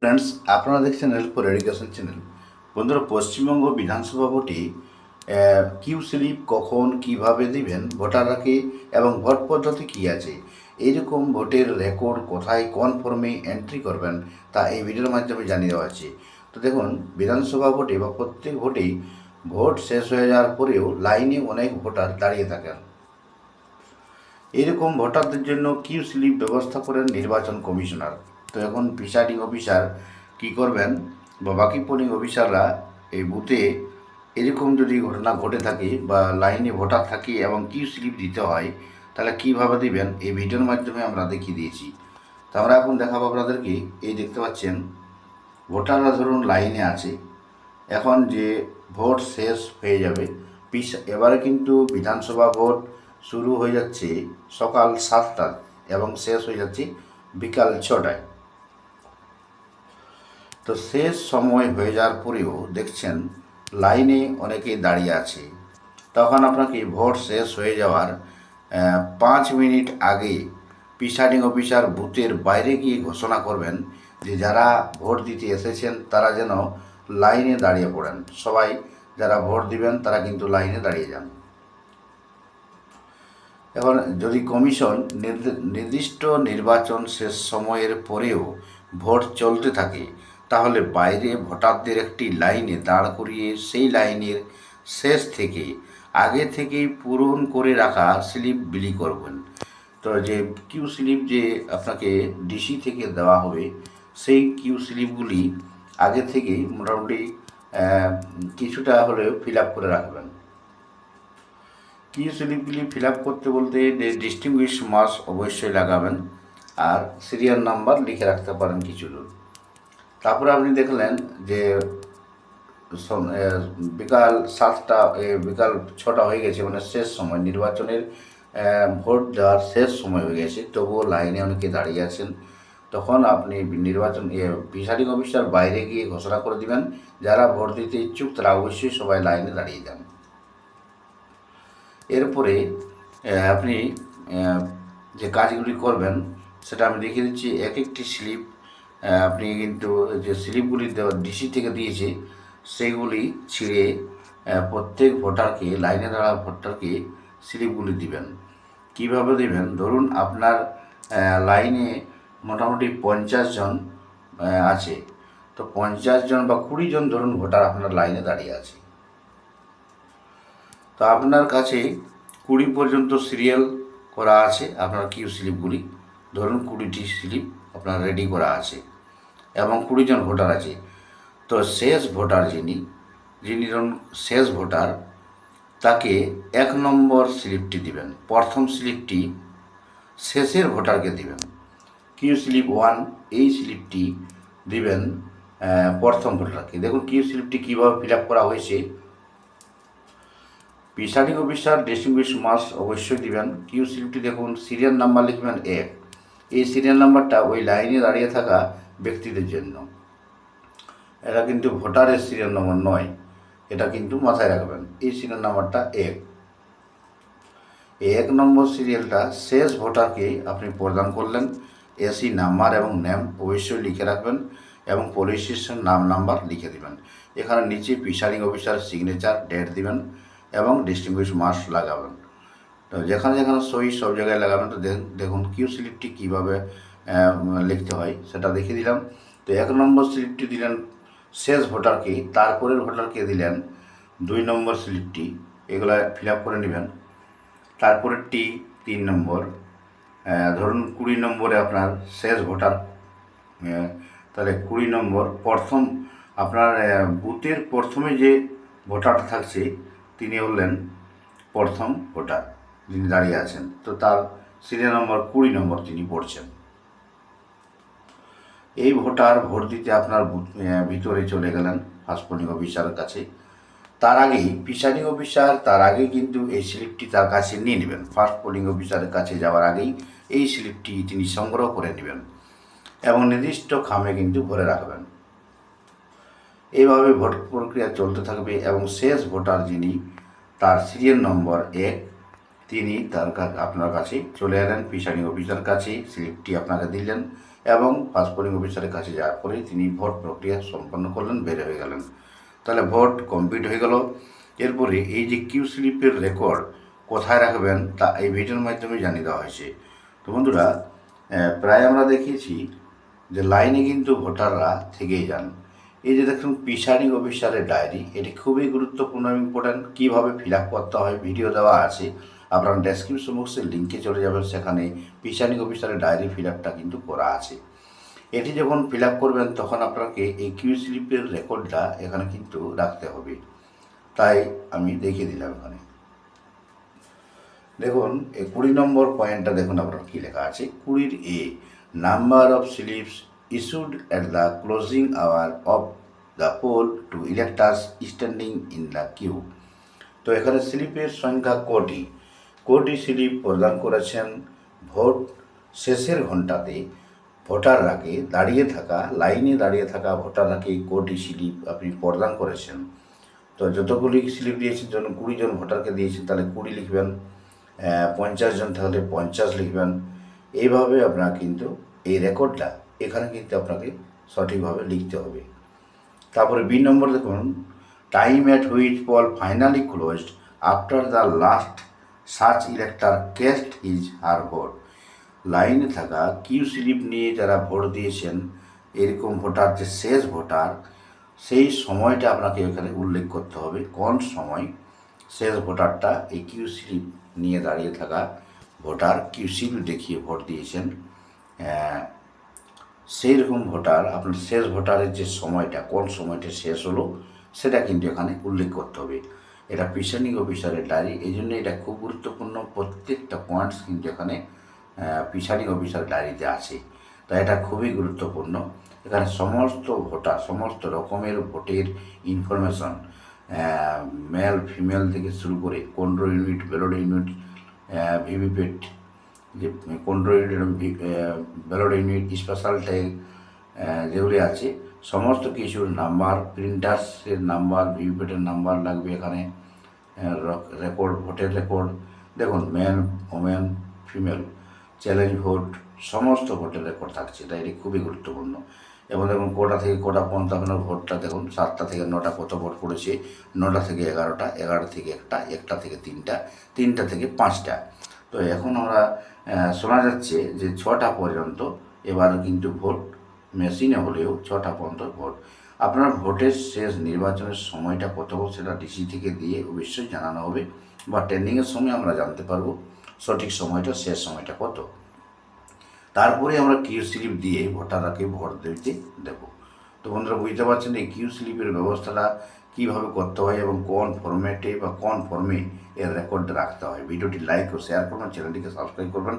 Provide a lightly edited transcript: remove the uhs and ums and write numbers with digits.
Friends, আপনারা দেখছেন help education channel. বন্ধুরা, পশ্চিমবঙ্গ বিধানসভা ভোটে কিউ স্লিপ কখন কিভাবে দিবেন ভোটাররাকে এবং ভোট পদ্ধতি কী আছে, এইরকম ভোটের রেকর্ড কোথায় কোন ফর্মে এন্ট্রি করবেন তা এই ভিডিওর মাধ্যমে জানিয়ে দেওয়া আছে। তো দেখুন, বিধানসভা ভোটে বা প্রত্যেক ভোটেই ভোট শেষ হয়ে যাওয়ার পরেও লাইনে অনেক ভোটার দাঁড়িয়ে থাকেন। এরকম ভোটারদের জন্য কিউ স্লিপ ব্যবস্থা করেন নির্বাচন কমিশনার। তো এখন প্রিসাইডিং অফিসার কী করবেন বা বাকি পোলিং অফিসাররা এই বুথে এরকম যদি ঘটনা ঘটে থাকে বা লাইনে ভোটার থাকে এবং কিউ স্লিপ দিতে হয়, তাহলে কীভাবে দিবেন এই ভিডিওর মাধ্যমে আমরা দেখিয়ে দিয়েছি। তো আমরা এখন দেখাবো আপনাদেরকে। এই দেখতে পাচ্ছেন, ভোটাররা ধরুন লাইনে আছে, এখন যে ভোট শেষ হয়ে যাবে, এবারে কিন্তু বিধানসভা ভোট শুরু হয়ে যাচ্ছে সকাল 7টায় এবং শেষ হয়ে যাচ্ছে বিকাল 6টায়। তো শেষ সময় হয়ে যাওয়ার পরেও দেখছেন লাইনে অনেকে দাঁড়িয়ে আছে। তখন আপনাকে ভোট শেষ হয়ে যাওয়ার 5 মিনিট আগে প্রিসাইডিং অফিসার বুথের বাইরে গিয়ে ঘোষণা করবেন যে যারা ভোট দিতে এসেছেন তারা যেন লাইনে দাঁড়িয়ে পড়েন। সবাই যারা ভোট দিবেন তারা কিন্তু লাইনে দাঁড়িয়ে যান। এখন যদি কমিশন নির্দিষ্ট নির্বাচন শেষ সময়ের পরেও ভোট চলতে থাকে, তাহলে বাইরে ভোটারদের একটি লাইনে দাঁড় করিয়ে সেই লাইনের শেষ থেকে আগে থেকেই পূরণ করে রাখা স্লিপ বিলি করবেন। তো যে কিউ স্লিপ যে আপনাকে ডিসি থেকে দেওয়া হবে, সেই কিউ স্লিপগুলি আগে থেকেই মোটামুটি কিছুটা হলেও ফিল আপ করে রাখবেন। কিউ স্লিপগুলি ফিল আপ করতে বলতে ডিস্টিংগুইশ মার্কস অবশ্যই লাগাবেন, আর সিরিয়াল নাম্বার লিখে রাখতে পারেন কিছু দূর। তারপরে আপনি দেখলেন যে বিকাল 7টা বিকাল 6টা হয়ে গেছে, মানে শেষ সময় নির্বাচনের ভোট দেওয়ার শেষ সময় হয়ে গেছে, তবুও লাইনে অনেকে দাঁড়িয়ে আছেন। তখন আপনি নির্বাচন প্রিসাইডিং অফিসার বাইরে গিয়ে ঘোষণা করে দিবেন যারা ভোট দিতে ইচ্ছুক তারা অবশ্যই সবাই লাইনে দাঁড়িয়ে যান। এরপরে আপনি যে কাজগুলি করবেন সেটা আমি দেখিয়ে দিচ্ছি। এক একটি স্লিপ আপনি কিন্তু যে স্লিপগুলি ডিসি থেকে দিয়েছে সেইগুলি ছিঁড়ে প্রত্যেক ভোটারকে, লাইনে দাঁড়া ভোটারকে স্লিপগুলি দিবেন। কিভাবে দেবেন? ধরুন আপনার লাইনে মোটামুটি 50 জন আছে, তো 50 জন বা 20 জন ধরুন ভোটার আপনার লাইনে দাঁড়িয়ে আছে। তো আপনার কাছে 20 পর্যন্ত সিরিয়াল করা আছে আপনার কিউ স্লিপগুলি। ধরুন 20টি স্লিপ আপনার রেডি করা আছে এবং 20 জন ভোটার আছে। তো শেষ ভোটার যিনি যিনি ধরুন শেষ ভোটার, তাকে 1 নম্বর স্লিপটি দিবেন। প্রথম স্লিপটি শেষের ভোটারকে দিবেন। কিউ স্লিপ 1 এই স্লিপটি দিবেন প্রথম ভোটারকে। দেখুন কিউ স্লিপটি কীভাবে ফিল আপ করা হয়েছে। প্রিসাইডিং অফিসার ডিস্টিংগুইশ মার্কস অবশ্যই দিবেন। কিউ স্লিপটি দেখুন, সিরিয়াল নাম্বার লিখবেন 1। এই সিরিয়াল নাম্বারটা ওই লাইনে দাঁড়িয়ে থাকা ব্যক্তিদের জন্য, এটা কিন্তু ভোটারের সিরিয়াল নম্বর নয়, এটা কিন্তু মাথায় রাখবেন। এই সিরিয়াল নাম্বারটা 1। এই 1 নম্বর সিরিয়ালটা শেষ ভোটারকে আপনি প্রদান করলেন। এসি নাম্বার এবং নেম অবশ্যই লিখে রাখবেন এবং পুলিশ স্টেশন নাম নাম্বার লিখে দেবেন। এখানে নিচে প্রিসাইডিং অফিসার সিগনেচার, ডেট দিবেন এবং ডিস্টিংগুইশ মার্কস লাগাবেন। তো যেখানে যেখানে সই সব জায়গায় লাগাবেন। তো দেখুন কিউ স্লিপটি কীভাবে লিখতে হয় সেটা দেখিয়ে দিলাম। তো 1 নম্বর স্লিপটি দিলেন শেষ ভোটারকে, তারপরের ভোটারকে দিলেন 2 নম্বর স্লিপটি, এগুলো ফিল আপ করে নেবেন। তারপরেরটি 3 নম্বর, ধরুন 20 নম্বরে আপনার শেষ ভোটার, তাহলে 20 নম্বর প্রথম আপনার বুথের প্রথমে যে ভোটারটা থাকছে তিনি হলেন প্রথম ভোটার যিনি দাঁড়িয়ে আছেন, তো তার সিরিয়াল নম্বর 20 নম্বর তিনি পড়ছেন। এই ভোটার ভোট দিতে আপনার ভিতরে চলে গেলেন ফার্স্ট পোলিং অফিসারের কাছে। তার আগেই প্রিসাইডিং অফিসার তার আগেই কিন্তু এই স্লিপটি তার কাছে নিয়ে নেবেন। ফার্স্ট পোলিং অফিসারের কাছে যাওয়ার আগেই এই স্লিপটি তিনি সংগ্রহ করে নেবেন এবং নির্দিষ্ট খামে কিন্তু ভরে রাখবেন। এইভাবে ভোট প্রক্রিয়া চলতে থাকবে এবং শেষ ভোটার যিনি, তার সিরিয়াল নম্বর 1, তিনি আপনার কাছে চলে এলেন প্রিসাইডিং অফিসার কাছে, স্লিপটি আপনাকে দিলেন এবং ফার্স্ট পোলিং অফিসারের কাছে যাওয়ার পরেই তিনি ভোট প্রক্রিয়া সম্পন্ন করলেন, বের হয়ে গেলেন। তাহলে ভোট কমপ্লিট হয়ে গেল। এরপরে এই যে কিউ স্লিপের রেকর্ড কোথায় রাখবেন তা এই ভিডিওর মাধ্যমে জানিয়ে দেওয়া হয়েছে। তো বন্ধুরা, প্রায় আমরা দেখিয়েছি যে লাইনে কিন্তু ভোটাররা থেকেই যান। এই যে দেখুন প্রিসাইডিং অফিসারের ডায়েরি, এটি খুবই গুরুত্বপূর্ণ এবং ইম্পর্ট্যান্ট। কীভাবে ফিল আপ করতে হয় ভিডিও দেওয়া আছে, আপনার ডেসক্রিপশন বক্সের লিঙ্কে চলে যাবেন, সেখানে প্রিসাইডিং অফিসারের ডায়েরি ফিল আপটা কিন্তু করা আছে। এটি যখন ফিল আপ করবেন তখন আপনাকে এই কিউ স্লিপের রেকর্ডটা এখানে কিন্তু রাখতে হবে। তাই আমি দেখিয়ে দিলাম এখানে। দেখুন এই 20 নম্বর পয়েন্টটা দেখুন আপনার কী লেখা আছে। 20 number of slips issued at the closing hour of the poll to electors standing in the queue. তো এখানে স্লিপের সংখ্যা কোটি স্লিপ প্রদান করেছেন ভোট শেষের ঘন্টাতে ভোটাররাকে লাইনে দাঁড়িয়ে থাকা ভোটাররাকে কোটি স্লিপ আপনি প্রদান করেছেন। তো যতগুলি স্লিপ দিয়েছেন, যখন 20 জন ভোটারকে দিয়েছেন তাহলে 20 লিখবেন, 50 জন তাহলে 50 লিখবেন। এইভাবে আপনার কিন্তু এই রেকর্ডটা এখানে কিন্তু আপনাকে সঠিকভাবে লিখতে হবে। তারপরে বি নম্বর দেখুন, time at which poll finally closed after the last সার্চ elector cast his her vote. লাইনে থাকা কিউ স্লিপ নিয়ে যারা ভোট দিয়েছেন, এরকম ভোটার যে শেষ ভোটার, সেই সময়টা আপনাকে এখানে উল্লেখ করতে হবে। কোন সময় শেষ ভোটারটা এই কিউ স্লিপ নিয়ে দাঁড়িয়ে থাকা ভোটার কিউ স্লিপ দেখিয়ে ভোট দিয়েছেন, সেই রকম ভোটার আপনার শেষ ভোটারের যে সময়টা, কোন সময়টা শেষ হলো, সেটা কিন্তু এখানে উল্লেখ করতে হবে। এটা প্রিসাইডিং অফিসারের ডায়েরি, এই জন্য এটা খুব গুরুত্বপূর্ণ। প্রত্যেকটা পয়েন্টস কিন্তু এখানে প্রিসাইডিং অফিসার ডায়েরিতে আছে, তাই এটা খুবই গুরুত্বপূর্ণ। এখানে সমস্ত ভোটার, সমস্ত রকমের ভোটের ইনফরমেশন, মেল ফিমেল থেকে শুরু করে control unit, ballot unit, VVPAT, যে control unit, ballot unit, special tag যেগুলি আছে, সমস্ত কিছুর নাম্বার, প্রিন্টার্সের নাম্বার, ভিভিপ্যাটের নাম্বার লাগবে এখানে, রেকর্ড, ভোটের রেকর্ড দেখুন, man, women, female, challenge vote, সমস্ত ভোটের রেকর্ড থাকছে। তাই এটি খুবই গুরুত্বপূর্ণ। এবং দেখুন কোটা থেকে কোটা পর্যন্ত আপনার ভোটটা দেখুন, 7টা থেকে 9টা কত ভোট পড়েছে, 9টা থেকে 11টা, 11টা থেকে 1টা, 1টা থেকে 3টা, 3টা থেকে 5টা। তো এখন আমরা শোনা যাচ্ছে যে 6টা পর্যন্ত এবার কিন্তু ভোট মেশিনে হলেও 6টা পর্যন্ত ভোট। আপনার ভোটের শেষ নির্বাচনের সময়টা কত সেটা ডিসি থেকে দিয়ে অবশ্যই জানানো হবে, বা ট্রেন্ডিংয়ের সময় আমরা জানতে পারবো সঠিক সময়টা, শেষ সময়টা কত। তারপরে আমরা কিউ স্লিপ দিয়ে ভোটারকে ভোট দিতে দেব। তো বন্ধুরা বুঝতে পারছেন এই কিউ স্লিপের ব্যবস্থাটা কীভাবে করতে হয় এবং কোন ফরম্যাটে বা কোন ফর্মে এর রেকর্ড রাখতে হয়। ভিডিওটি লাইক ও শেয়ার করবেন, চ্যানেলটিকে সাবস্ক্রাইব করবেন,